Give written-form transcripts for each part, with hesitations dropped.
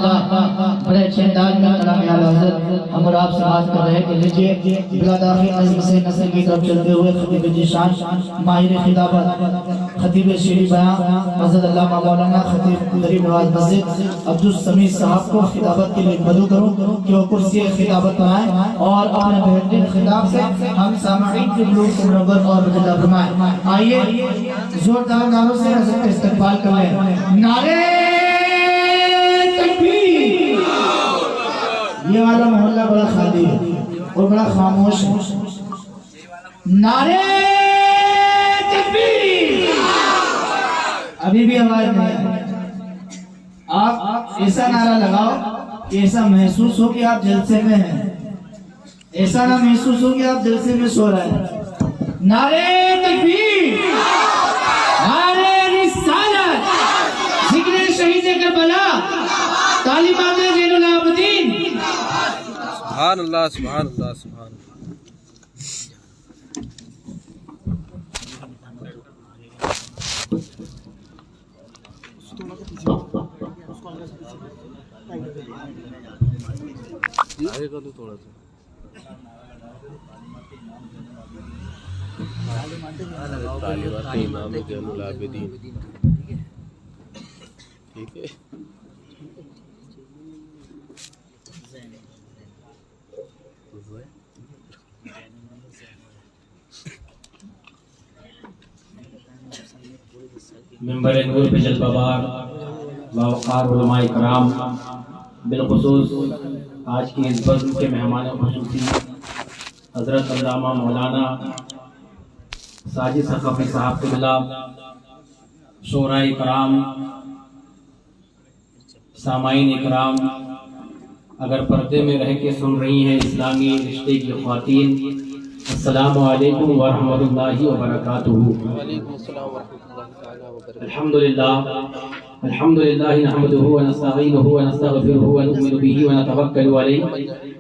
اللہ بڑے اچھے انداز میں کلام اعلیٰ حضرت ہم اور آپ سے بات کر رہے کہ لیجئے بلا داخل نظم سے نسل کی طرف چلتے ہوئے خطیب ذیشان ماہر خطابت خطیب شیریں بیان حضرت علامہ مولانا خطیب غریب نواز مسجد عبدالسمیع صاحب کو خطابت کے لیے مدعو کروں کہ وہ کرسی خطابت پر آئیں اور اپنے بہترین خطاب سے ہم سامعین کے قلوب کو منور اور مجدہ فرمائیں۔ آئیے زوردار نعروں سے حضرت کا استقبال کر لیں۔ نعرے تکبیر! یہ والا محلہ بڑا خالی ہے اور بڑا خاموش ہے۔ نعرے تکبیر! ابھی بھی آواز نہیں ہے۔ آپ ایسا نعرہ لگاؤ کہ ایسا محسوس ہو کہ آپ جلسے میں ہیں، ایسا نہ محسوس ہو کہ آپ جلسے میں سو رہے ہیں۔ نعرے تکبیر! نعرے رسالت! ذکر شہید کربلا! تعلیمات زین العابدین! سبحان اللہ سبحان اللہ سبحان اللہ۔ آگے کر دو تھوڑا سا۔ تعلیمات امام زین العابدین، ٹھیک ہے۔ ممبر نور پہ جلوہ بار باوقار علماء کرام، بالخصوص آج کی اس بزم کے مہمان خصوصی حضرت علامہ مولانا ساجد ثقفی صاحب قبلہ، شورائے کرام، سامعین اکرام، اگر پردے میں رہ کے سن رہی ہیں اسلامی رشتے کی خواتین، السلام علیکم ورحمۃ اللہ وبرکاتہ۔ وعلیکم السلام ورحمۃ اللہ تعالیٰ وبرکاتہ۔ الحمدللہ نحمده ونستعینه ونستغفره ونؤمن به ونتوکل علیہ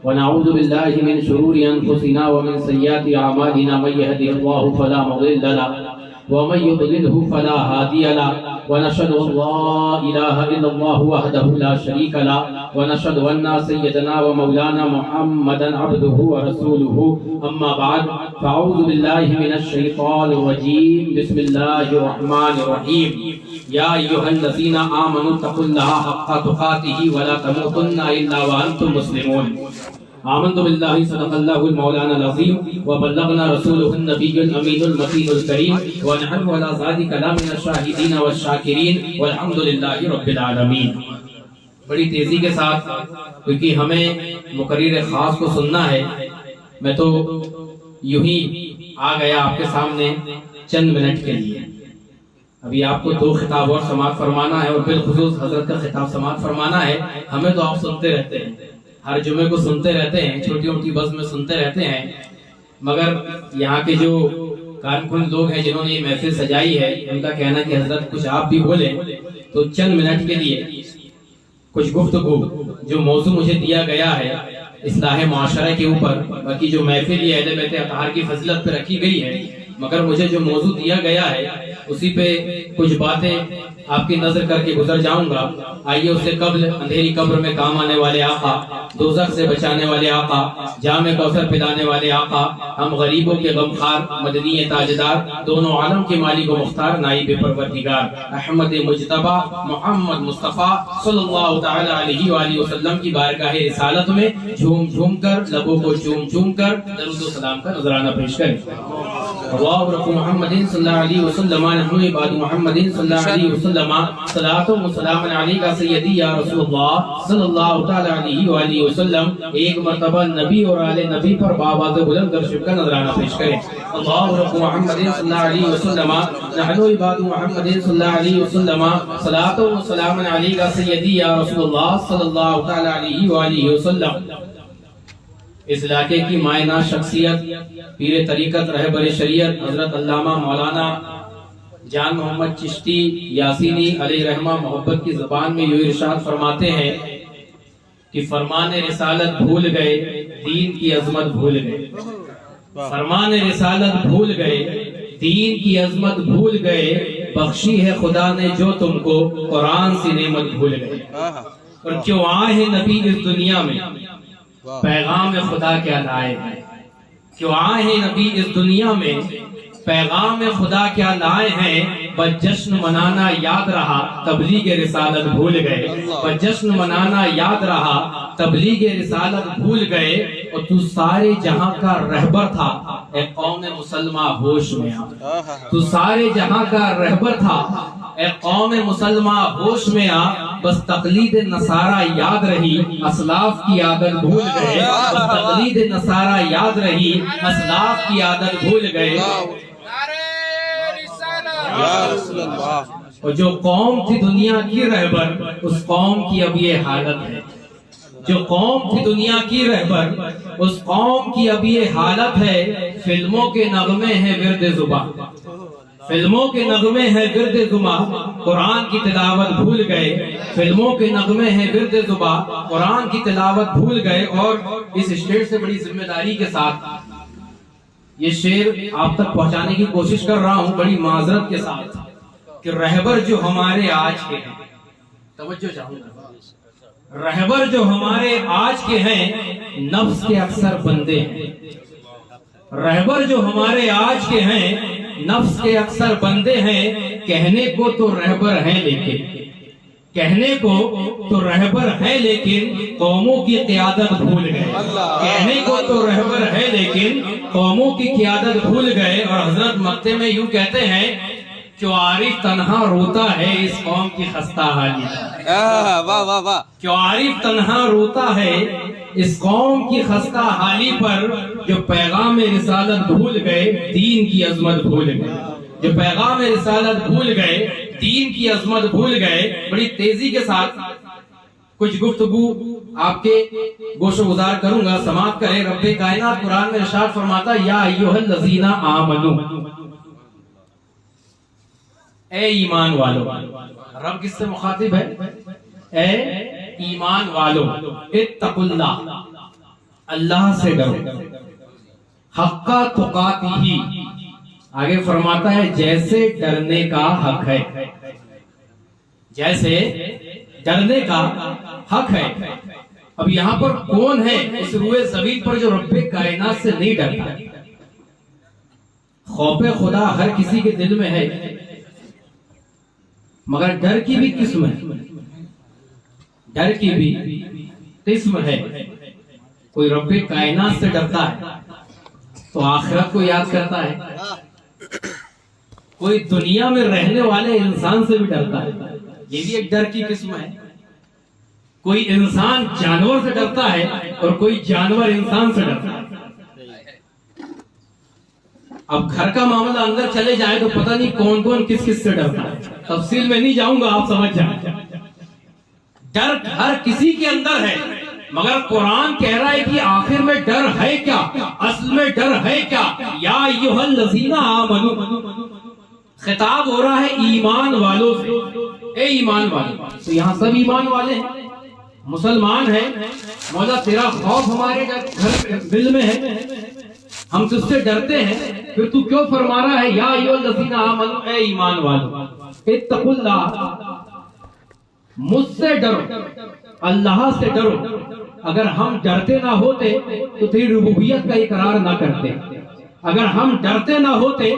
ونعوذ باللہ من شرور انفسنا ومن سیئات اعمالنا، من یهده اللہ فلا مضل له ومن يضلله فلا هادي له، ونشهد ان لا اله الا الله وحده لا شريك له، ونشهد ان سيدنا ومولانا محمدا عبده ورسوله، اما بعد فاعوذ بالله من الشيطان الرجيم، بسم الله الرحمن الرحيم، يا ايها الذين امنوا اتقوا الله حق تقاته ولا تموتن الا وانتم مسلمون، آمنت باللہ صدق اللہ المولانا العظیم وبلغنا رسولہ النبی الامین المتین الکریم ونحن علی ذلک من الشاہدین والشاکرین والحمدللہ رب العالمین۔ بڑی تیزی کے ساتھ، کیونکہ ہمیں مقرر خاص کو سننا ہے، میں تو یوں ہی آ گیا آپ کے سامنے چند منٹ کے لیے۔ ابھی آپ کو دو خطاب اور سماعت فرمانا ہے، اور بالخصوص حضرت کا خطاب سماعت فرمانا ہے۔ ہمیں تو آپ سنتے رہتے ہیں، ہر جمعے کو سنتے رہتے ہیں، چھوٹی موٹی بزم میں سنتے رہتے ہیں، مگر یہاں کے جو کارکن لوگ ہیں جنہوں نے یہ محفل سجائی ہے، ان کا کہنا کہ حضرت کچھ آپ بھی بولیں، تو چند منٹ کے لیے کچھ گفتگو، جو موضوع مجھے دیا گیا ہے اصلاح معاشرہ کے اوپر، باقی جو محفل یہ اہل بیت اطہار کی فضیلت پہ رکھی گئی ہے، مگر مجھے جو موضوع دیا گیا ہے اسی پہ کچھ باتیں آپ کی نظر کر کے گزر جاؤں گا۔ آئیے اس سے قبل اندھیری قبر میں کام آنے والے آقا، دوزخ سے بچانے والے آقا، جام کوثر پلانے والے آقا، ہم غریبوں کے غمخوار، مدنی تاجدار، دونوں عالم کے مالک و مختار، نائب پروردگار احمد مجتبی محمد مصطفیٰ صلی اللہ تعالی علیہ وآلہ وسلم کی بارگاہ رسالت میں جھوم جھوم کر، لبوں کو چوم چوم کر درود و سلام کا نذرانہ پیش کریں۔ اللہم رب محمد صلی اللہ علیہ وسلم، نحن عباد محمد صلی اللہ علیہ وسلم، صلاۃ و سلام علیکہ سیدی یا رسول اللہ صلی اللہ تعالی علیہ وآلہ وسلم۔ ایک مرتبہ نبی اور آل نبی پر بآواز بلند درشب کا نذرانہ پیش کریں۔ اللہم رب محمد صلی اللہ علیہ وسلم، نحن عباد محمد صلی اللہ علیہ وسلم، صلاۃ و سلام علیکہ سیدی یا رسول اللہ صلی اللہ تعالی علیہ وآلہ وسلم۔ اس علاقے کی مائنہ شخصیت، پیر طریقت، رہبر شریعت حضرت علامہ مولانا جان محمد چشتی یاسینی علیہ رحمہ محبت کی زبان میں یوں ارشاد فرماتے ہیں کہ فرمان رسالت بھول گئے، دین کی عظمت بھول گئے۔ فرمان رسالت بھول گئے، دین کی عظمت بھول گئے، بخشی ہے خدا نے جو تم کو، قرآن سی نعمت بھول گئے۔ اور کیوں آئے ہیں نبی اس دنیا میں پیغام خدا کیا لائے ہیں، کیوں آئے ہیں نبی اس دنیا میں پیغام خدا کیا لائے ہیں، بس جشن منانا یاد رہا تبلیغ رسالت بھول گئے، بس جشن منانا یاد رہا تبلیغ رسالت بھول گئے، اور تو سارے جہاں کا رہبر تھا اے قوم مسلمہ ہوش میں آ، تو سارے جہاں کا رہبر تھا اے قوم مسلمہ ہوش میں آ، بس تقلید نصارہ یاد رہی اسلاف کی عادت بھول گئے، بس تقلید نصارہ یاد رہی اسلاف کی عادت بھول گئے۔ اور جو قوم تھی دنیا کی رہبر اس قوم کی اب یہ حالت ہے، جو قوم تھی دنیا کی رہبر اس قوم کی اب یہ حالت ہے، فلموں کے نغمے ہیں ورد زباں، فلموں کے نغمے ہیں ورد زباں، قرآن کی تلاوت بھول گئے، فلموں کے نغمے ہیں ورد زباں، قرآن کی تلاوت بھول گئے۔ اور اس اسٹیج سے بڑی ذمہ داری کے ساتھ یہ شعر آپ تک پہنچانے کی کوشش کر رہا ہوں بڑی معذرت کے ساتھ، کہ رہبر جو ہمارے آج کے ہیں، توجہ چاہوں گا، رہبر جو ہمارے آج کے ہیں نفس کے اکثر بندے ہیں، رہبر جو ہمارے آج کے ہیں نفس کے اکثر بندے ہیں، کہنے کو تو رہبر ہیں لیکن کہنے کو تو رہبر ہے لیکن قوموں کی قیادت بھول گئے، کہنے کو تو رہبر ہے لیکن قوموں کی قیادت بھول گئے۔ اور حضرت مکتے میں یوں کہتے ہیں کہ عارف تنہا روتا ہے اس قوم کی خستہ حالی، کہ عارف تنہا روتا ہے اس قوم کی خستہ حالی پر، جو پیغام رسالت بھول گئے دین کی عظمت بھول گئے، جو پیغام رسالت بھول گئے دین کی عظمت بھول گئے۔ بڑی تیزی کے ساتھ کچھ گفتگو آپ کے گوش و گزار کروں گا، سماعت کریں۔ رب کائنات قرآن میں ارشاد فرماتا یا ایھا الذین آمنو، اے ایمان والو، رب کس سے مخاطب ہے؟ اے ایمان والو، اتقوا اللہ، اللہ سے ڈرو، حق تقاتہ، آگے فرماتا ہے جیسے ڈرنے کا حق ہے، جیسے ڈرنے کا حق ہے۔ اب یہاں پر کون ہے اس روئے زمین پر جو رب کائنات سے نہیں ڈرتا؟ خوف خدا ہر کسی کے دل میں ہے، مگر ڈر کی بھی قسم ہے، ڈر کی بھی قسم ہے۔ کوئی رب کائنات سے ڈرتا ہے تو آخرت کو یاد کرتا ہے، کوئی دنیا میں رہنے والے انسان سے بھی ڈرتا ہے، یہ بھی ایک ڈر کی قسم ہے۔ کوئی انسان جانور سے ڈرتا ہے اور کوئی جانور انسان سے ڈرتا ہے۔ اب گھر کا معاملہ اندر چلے جائے تو پتہ نہیں کون کون کس کس سے ڈرتا ہے، تفصیل میں نہیں جاؤں گا، آپ سمجھ جائیں۔ ڈر ہر کسی کے اندر ہے، مگر قرآن کہہ رہا ہے کہ آخر میں ڈر ہے کیا، اصل میں ڈر ہے کیا؟ یا ایھا الذین آمنو، خطاب ہو رہا ہے ایمان والوں سے، اے ایمان والوں۔ تو یہاں سب ایمان والے ہیں، مسلمان ہیں، مولا تیرا خوف ہمارے گھر دل میں ہے، ہم تجھ سے ڈرتے ہیں، پھر تو کیوں فرما رہا ہے یا ایھا الذین آمنو، اے ایمان والوں، اتقوا اللہ، مجھ سے ڈرو، اللہ سے ڈرو۔ اگر ہم ڈرتے نہ ہوتے تو تیری ربوبیت کا اقرار نہ کرتے، اگر ہم ڈرتے نہ ہوتے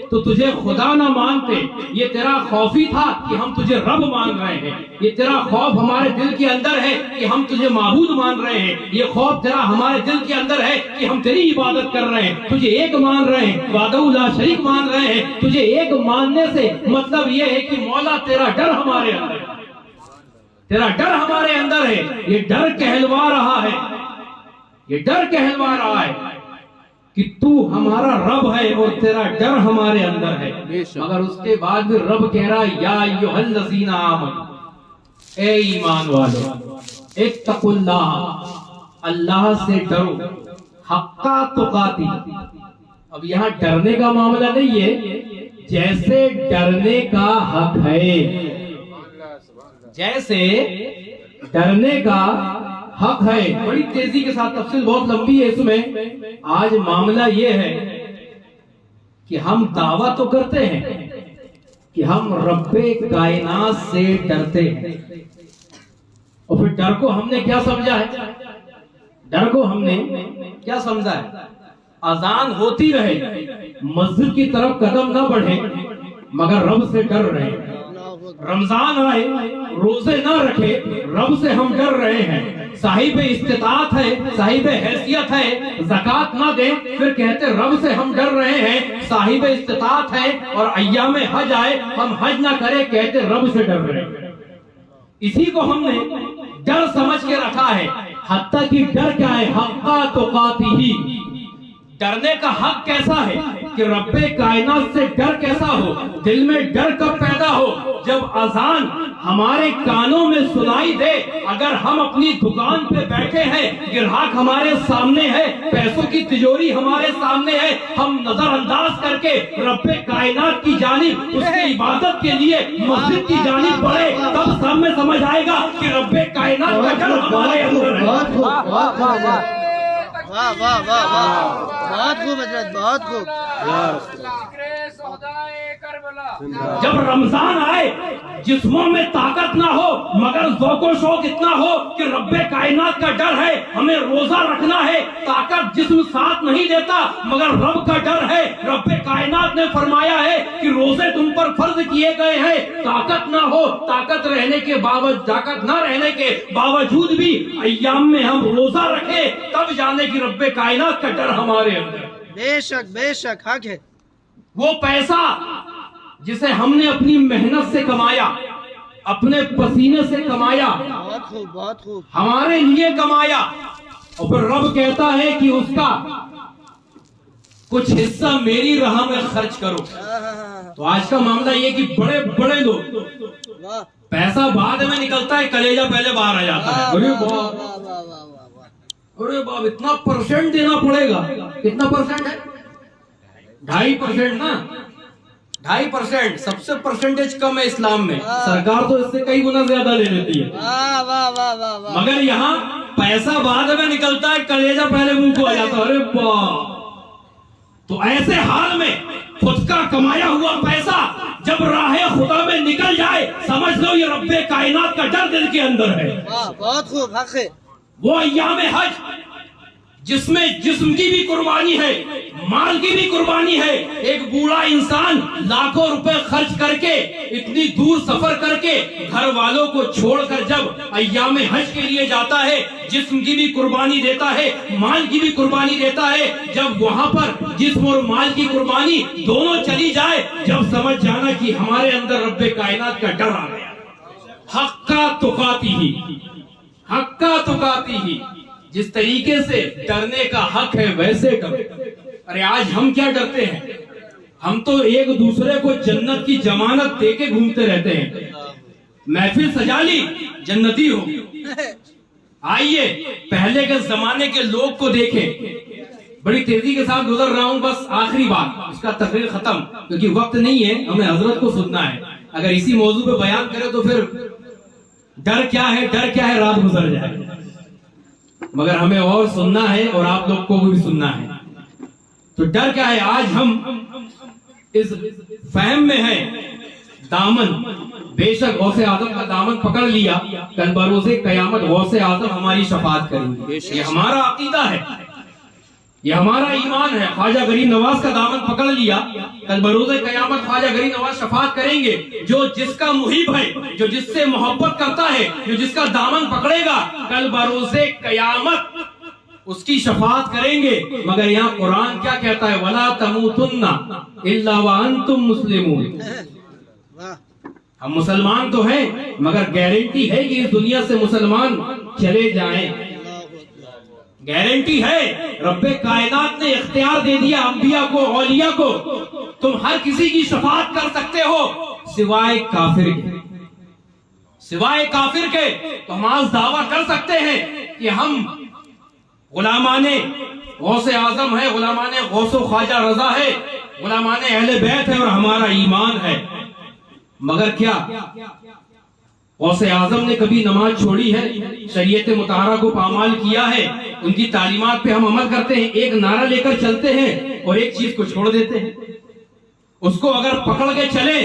تو تجھے خدا نہ مانتے۔ یہ تیرا خوف ہی تھا کہ ہم تجھے رب مان رہے ہیں، یہ تیرا خوف ہمارے دل کے اندر ہے کہ ہم تجھے معبود مان رہے ہیں، یہ خوف تیرا ہمارے دل کے اندر ہے کہ ہم تیری عبادت کر رہے ہیں، تجھے ایک مان رہے ہیں، وحدہ لا شریک مان رہے ہیں۔ تجھے ایک ماننے سے مطلب یہ ہے کہ مولا تیرا ڈر ہمارے اندر ہے، تیرا ڈر ہمارے اندر ہے۔ یہ ڈر کہلوا رہا ہے، یہ ڈر کہلوا رہا ہے کہ تو ہمارا رب ہے اور تیرا ڈر ہمارے اندر ہے، مگر اس کے بعد بھی رب کہہ رہا ہے یا ایھا الذین آمنو، اے ایمان والو، اتقوا اللہ، اللہ سے ڈرو، حق تقاتہ۔ اب یہاں ڈرنے کا معاملہ نہیں ہے، جیسے ڈرنے کا حق ہے، جیسے ڈرنے کا حق ہے۔ بڑی تیزی کے ساتھ، تفصیل بہت لمبی ہے اس میں۔ آج معاملہ یہ ہے کہ ہم دعویٰ تو کرتے ہیں کہ ہم رب کائنات سے ڈرتے ہیں، اور پھر ڈر کو ہم نے کیا سمجھا ہے؟ ڈر کو ہم نے کیا سمجھا ہے؟ اذان ہوتی رہے، مسجد کی طرف قدم نہ بڑھے مگر رب سے ڈر رہے ہیں۔ رمضان آئے روزے نہ رکھے، رب سے ہم ڈر رہے ہیں۔ صاحب استطاعت ہے، صاحب حیثیت ہے، زکوٰۃ نہ دیں پھر کہتے رب سے ہم ڈر رہے ہیں۔ صاحب استطاعت ہے اور ایام حج آئے ہم حج نہ کرے کہتے رب سے ڈر رہے ہیں۔ اسی کو ہم نے ڈر سمجھ کے رکھا ہے۔ حتیٰ کہ ڈر کیا ہے؟ حقا تقاتہ، ڈرنے کا حق کیسا ہے کہ رب کائنات سے ڈر کیسا ہو؟ دل میں ڈر کب پیدا ہو؟ جب اذان ہمارے کانوں میں سنائی دے، اگر ہم اپنی دکان پہ بیٹھے ہیں، گراہک ہمارے سامنے ہے، پیسوں کی تجوری ہمارے سامنے ہے، ہم نظر انداز کر کے رب کائنات کی جانب اس کی عبادت کے لیے مسجد کی جانب بڑھے، تب سب میں سمجھ آئے گا کہ رب کائنات کا ڈر ہمارے اندر ہے۔ واہ واہ واہ واہ، بہت خوب حضرت، بہت خوب۔ جب رمضان آئے جسموں میں طاقت نہ ہو مگر ذوق و شوق اتنا ہو کہ رب کائنات کا ڈر ہے، ہمیں روزہ رکھنا ہے، طاقت جسم ساتھ نہیں دیتا مگر رب کا ڈر ہے۔ رب کائنات نے فرمایا ہے کہ روزے تم پر فرض کیے گئے ہیں، طاقت نہ ہو، طاقت رہنے کے باوجود، طاقت نہ رہنے کے باوجود بھی ایام میں ہم روزہ رکھے، تب جانے کہ رب کائنات کا ڈر ہمارے اندر۔ بے شک بے شک حق ہے۔ وہ پیسہ جسے ہم نے اپنی محنت سے کمایا، اپنے پسینے سے کمایا، بہت خوب بہت خوب، ہمارے لیے کمایا، اور پھر رب کہتا ہے کہ اس کا کچھ حصہ میری راہ میں خرچ کرو۔ تو آج کا معاملہ یہ کہ بڑے بڑے لوگ، واہ پیسہ بعد میں نکلتا ہے، کلیجہ پہلے باہر آ جاتا ہے۔ ارے باپ، واہ واہ واہ واہ، ارے باپ، اتنا پرسنٹ دینا پڑے گا۔ کتنا پرسنٹ ہے؟ 2.5% نا، 2.5%، سب سے پرسنٹیج کم ہے اسلام میں۔ سرکار تو اس سے کئی گنا زیادہ لے لیتی ہے، واہ واہ واہ واہ واہ، مگر یہاں پیسہ بعد میں نکلتا ہے، کلیجہ پہلے منہ کو آ جاتا ہے۔ ارے باپ، تو ایسے حال میں خود کا کمایا ہوا پیسہ جب راہ خدا میں نکل جائے، سمجھ لو یہ رب کائنات کا ڈر دل کے اندر ہے۔ واہ بہت خوب حق ہے۔ وہ ایام حج جس میں جسم کی بھی قربانی ہے، مال کی بھی قربانی ہے۔ ایک بوڑھا انسان لاکھوں روپے خرچ کر کے، اتنی دور سفر کر کے، گھر والوں کو چھوڑ کر جب ایام حج کے لیے جاتا ہے، جسم کی بھی قربانی دیتا ہے، مال کی بھی قربانی دیتا ہے۔ جب وہاں پر جسم اور مال کی قربانی دونوں چلی جائے، جب سمجھ جانا کہ ہمارے اندر رب کائنات کا ڈر آ گیا۔ حقا تقاتہ، حقا تقاتہ، جس طریقے سے ڈرنے کا حق ہے ویسے ڈر۔ ارے آج ہم کیا ڈرتے ہیں؟ ہم تو ایک دوسرے کو جنت کی ضمانت دے کے گھومتے رہتے ہیں۔ محفل سجا لی، جنتی ہو۔ آئیے پہلے کے زمانے کے لوگ کو دیکھیں۔ بڑی تیزی کے ساتھ گزر رہا ہوں، بس آخری بات، اس کا تقریر ختم، کیونکہ وقت نہیں ہے، ہمیں حضرت کو سننا ہے۔ اگر اسی موضوع پہ بیان کرے تو پھر ڈر کیا ہے، ڈر کیا ہے، رات گزر جائے، مگر ہمیں اور سننا ہے اور آپ لوگ کو بھی سننا ہے۔ تو ڈر کیا ہے؟ آج ہم اس فہم میں ہیں دامن، بے شک غوث اعظم کا دامن پکڑ لیا، کل بروز قیامت غوث اعظم ہماری شفاعت کریں گے۔ یہ ہمارا عقیدہ ہے، یہ ہمارا ایمان ہے۔ خواجہ غریب نواز کا دامن پکڑ لیا، کل بروز قیامت خواجہ غریب نواز شفاعت کریں گے۔ جو جس کا محب ہے، جو جس سے محبت کرتا ہے، جو جس کا دامن پکڑے گا، کل بروز قیامت اس کی شفاعت کریں گے۔ مگر یہاں قرآن کیا کہتا ہے؟ وَلَا تَمُوتُنَّ إِلَّا وَأَنْتُمْ مُسْلِمُونَ۔ ہم مسلمان تو ہیں مگر گارنٹی ہے کہ اس دنیا سے مسلمان چلے جائیں، گارنٹی ہے۔ رب کائنات نے اختیار دے دیا انبیاء کو، اولیاء کو، تم ہر کسی کی شفاعت کر سکتے ہو سوائے کافر کے، سوائے کافر کے۔ تو ہم آج دعویٰ کر سکتے ہیں کہ ہم غلامان غوث اعظم ہے، غلامان غوث و خواجہ رضا ہے، غلامان اہل بیت ہے اور ہمارا ایمان ہے۔ مگر کیا غوث اعظم نے کبھی نماز چھوڑی ہے؟ شریعت مطہرہ کو پامال کیا ہے؟ ان کی تعلیمات پہ ہم عمل کرتے ہیں، ایک نعرہ لے کر چلتے ہیں اور ایک چیز کو چھوڑ دیتے ہیں۔ اس کو اگر پکڑ کے چلے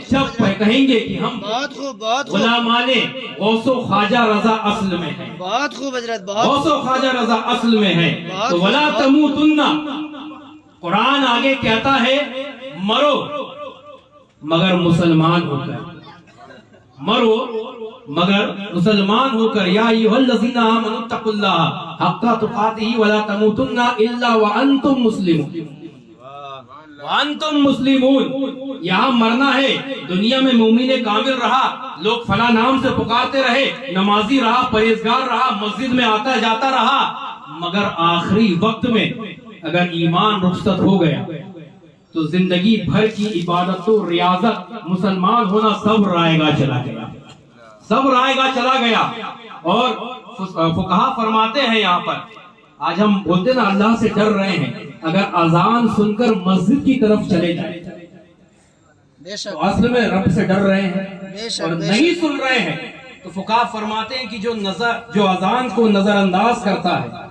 جب کہیں گے کہ ہم بہت خوب بہت خوب غلامان غوث و خواجہ رضا اصل میں ہیں، بہت خوب حضرت بہت غوث و خواجہ رضا اصل میں ہیں، تو ولا تموتن، قرآن آگے کہتا ہے مرو مگر مسلمان ہو کر، مرو مگر مسلمان ہو کر، یا ایھا الذین آمنوا اتقوا اللہ حق تقاتہ ولا تموتن الا وانتم مسلمون، وانتم مسلمون، یہاں مرنا ہے۔ دنیا میں مومن کامل رہا، لوگ فلاں نام سے پکارتے رہے، نمازی رہا، پرہیزگار رہا، مسجد میں آتا جاتا رہا، مگر آخری وقت میں اگر ایمان رخصت ہو گیا تو زندگی بھر کی عبادت و ریاضت، مسلمان ہونا سب رائے گا چلا گیا، سب رائے گا چلا گیا۔ اور فقہا فرماتے ہیں یہاں پر، آج ہم بولتے نا اللہ سے ڈر رہے ہیں، اگر اذان سن کر مسجد کی طرف چلے جائیں بے شک تو اصل میں رب سے ڈر رہے ہیں، بے شک اور نہیں سن رہے ہیں تو فقہا فرماتے ہیں کہ جو اذان کو نظر انداز کرتا ہے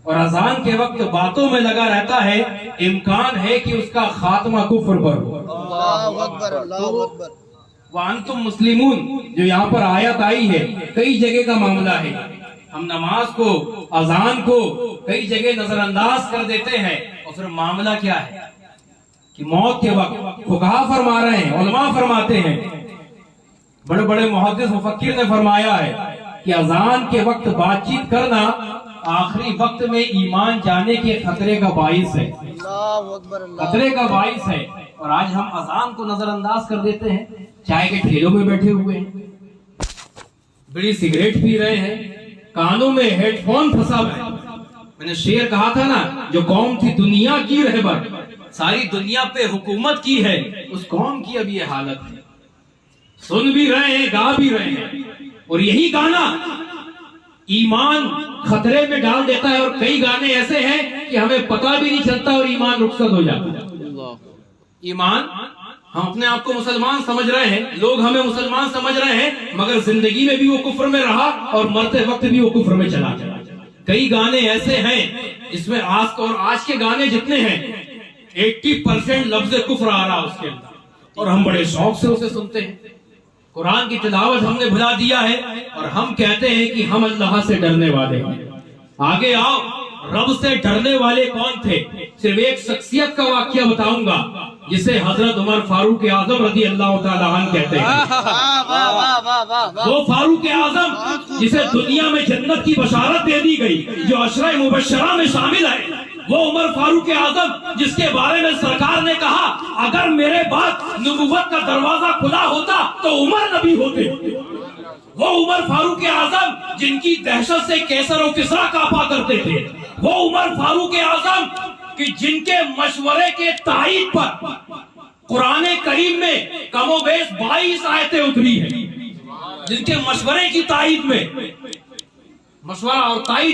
اور اذان کے وقت باتوں میں لگا رہتا ہے، امکان ہے کہ اس کا خاتمہ کفر پر ہو۔ اللہ اکبر اللہ اکبر۔ وانتم مسلمون جو یہاں پر آیت آئی ہے، کئی جگہ کا معاملہ ہے، ہم نماز کو، اذان کو کئی جگہ نظر انداز کر دیتے ہیں، اور پھر معاملہ کیا ہے کہ موت کے وقت فقہا فرما رہے ہیں، علماء فرماتے ہیں، بڑے بڑے محدث مفکر نے فرمایا ہے کہ اذان کے وقت بات چیت کرنا آخری وقت میں ایمان جانے کے خطرے کا باعث ہے، اللہ اکبر اللہ خطرے کا باعث ہے۔ اور آج ہم اذان کو نظر انداز کر دیتے ہیں، چائے کے ٹھیلوں میں بیٹھے ہوئے ہیں، بڑی سگریٹ پی رہے ہیں، کانوں میں ہیڈ فون پھنسا ہوا ہے۔ میں نے شعر کہا تھا نا، جو قوم تھی دنیا کی رہبر، ساری دنیا پہ حکومت کی ہے، اس قوم کی اب یہ حالت ہے، سن بھی رہے ہیں، گا بھی رہے ہیں، اور یہی گانا ایمان خطرے میں ڈال دیتا ہے، اور کئی گانے ایسے ہیں کہ ہمیں پتہ بھی نہیں چلتا اور ایمان رخصت ہو جاتا ہے۔ ایمان، ہم اپنے آپ کو مسلمان سمجھ رہے ہیں، لوگ ہمیں مسلمان سمجھ رہے ہیں، مگر زندگی میں بھی وہ کفر میں رہا اور مرتے وقت بھی وہ کفر میں چلا گیا۔ کئی گانے ایسے ہیں اس میں آج کے گانے جتنے ہیں 80% لفظ کفر آ رہا اس کے اندر، اور ہم بڑے شوق سے اسے سنتے ہیں۔ قرآن کی تلاوت ہم نے بھلا دیا ہے، اور ہم کہتے ہیں کہ ہم اللہ سے ڈرنے والے ہیں۔ آگے آؤ، رب سے ڈرنے والے کون تھے؟ صرف ایک شخصیت کا واقعہ بتاؤں گا جسے حضرت عمر فاروق اعظم رضی اللہ تعالیٰ عنہ کہتے ہیں۔ وہ فاروق اعظم جسے دنیا میں جنت کی بشارت دے دی گئی، جو عشرہ مبشرہ میں شامل ہے، وہ عمر فاروق اعظم جس کے بارے میں سرکار نے کہا اگر میرے بعد نبوت کا دروازہ کھلا ہوتا تو عمر نبی ہوتے۔ وہ عمر فاروق اعظم جن کی دہشت سے کیسر و کسریٰ کانپا کرتے تھے، وہ عمر فاروق اعظم کہ جن کے مشورے کے تائید پر قرآن کریم میں کم و بیش 22 آیتیں اتری ہیں، جن کے مشورے کی تائید میں، مشورہ اور تائید